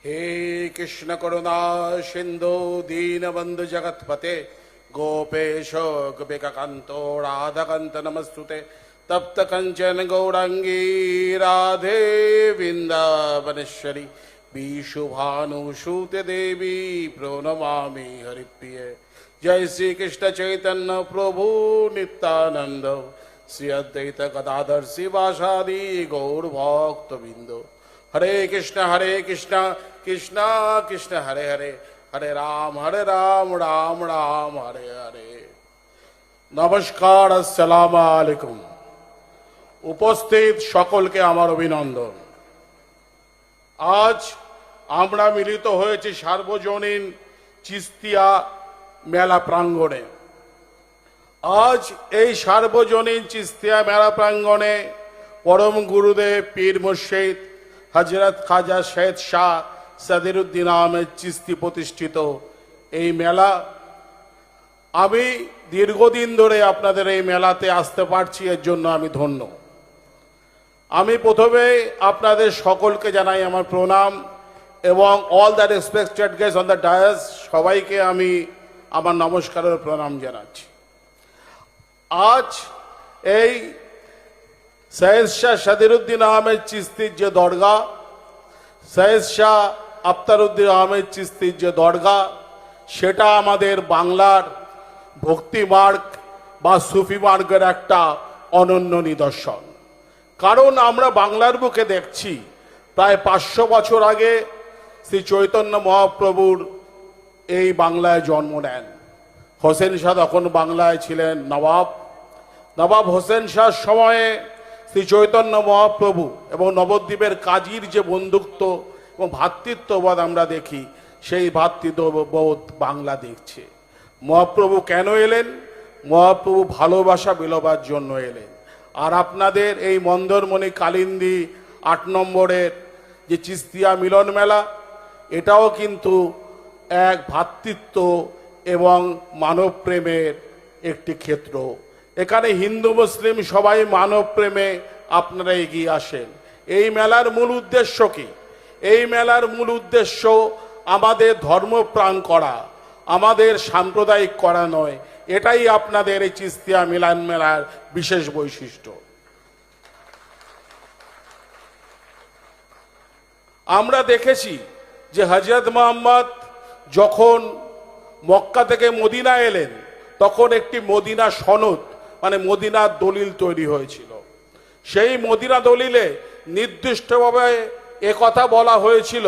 हे कृष्ण करुणा सिंधु दीनबंधु जगतपते गोपेश गोपिकान्तो राधाकान्त नमस्तुते तप्त कंचन गौरांगी राधे वृंदावनेश्वरी विशुभानुसूते देवी प्रणमामि हरिप्रिय। जय श्री कृष्ण चैतन्य प्रभु नित्यानंद श्री अद्वैत गदाधर शिवासादि गौर भक्तबिंद। हरे कृष्ण कृष्ण कृष्ण हरे हरे हरे राम राम राम हरे हरे। नमस्कार अस्सलामु आलैकुम। उपस्थित सकलके आमार अभिनंदन। आज আমরা মিলিত হয়েছি সার্বজনীন চিস্তিয়া মেলা প্রাঙ্গণে। আজ এই সার্বজনীন চিস্তিয়া মেলা প্রাঙ্গণে পরম গুরুদেব পীর মুর্শিদ হযরত খাজা সৈয়দ শাহ সাদিরউদ্দিন আহমেদ চিস্তি প্রতিষ্ঠিত এই মেলা। আমি দীর্ঘদিন ধরে আপনাদের এই মেলাতে আসতে পারছি, এর জন্য আমি ধন্য। আমি প্রথমে আপনাদের সকলকে জানাই আমার প্রণাম এবং all the respected guest on the dais সবাইকে আমি আমার নমস্কারের প্রণাম জানাচ্ছি। আজ এই সৈয়দ শাহ সাদিরউদ্দিন আহমেদ চিস্তির যে দরগা, সৈয়দ শাহ আফতারউদ্দিন আহমেদ চিস্তির যে দরগা, সেটা আমাদের বাংলার ভক্তি মার্গ বা সুফি মার্গের একটা অনন্য নিদর্শন। কারণ আমরা বাংলার বুকে দেখছি প্রায় 500 বছর আগে শ্রী চৈতন্য মহাপ্রভুর এই বাংলায় জন্ম নেন। হোসেন শাহ তখন বাংলায় ছিলেন নবাব হোসেন শাহর সময়ে শ্রী চৈতন্য মহাপ্রভু এবং নবদ্বীপের কাজীর যে বন্ধুত্ব এবং ভ্রাতৃত্ববোধ আমরা দেখি, সেই ভ্রাতৃত্ববোধ বাংলা দেখছে। মহাপ্রভু কেন এলেন? মহাপ্রভু ভালোবাসা বিলোবার জন্য এলেন। আর আপনাদের এই মন্দরমণি কালিন্দী 8 নম্বরের যে চিস্তিয়া মিলন মেলা, এটাও কিন্তু এক ভ্রাতৃত্ব এবং মানব প্রেমের একটি ক্ষেত্র। এখানে হিন্দু মুসলিম সবাই মানব প্রেমে আপনারা এগিয়ে আসেন। এই মেলার মূল উদ্দেশ্য কি? এই মেলার মূল উদ্দেশ্য আমাদের ধর্মপ্রাণ করা, আমাদের সাম্প্রদায়িক করা নয়। এটাই আপনাদের এই চিস্তিয়া মিলন মেলার বিশেষ বৈশিষ্ট্য। আমরা দেখেছি যে হযরত মুহাম্মদ যখন মক্কা থেকে মদিনা এলেন, তখন একটি মদিনা সনদ মানে মদিনার দলিল তৈরি হয়েছিল। সেই মদিনা দলিলে নির্দিষ্টভাবে একথা বলা হয়েছিল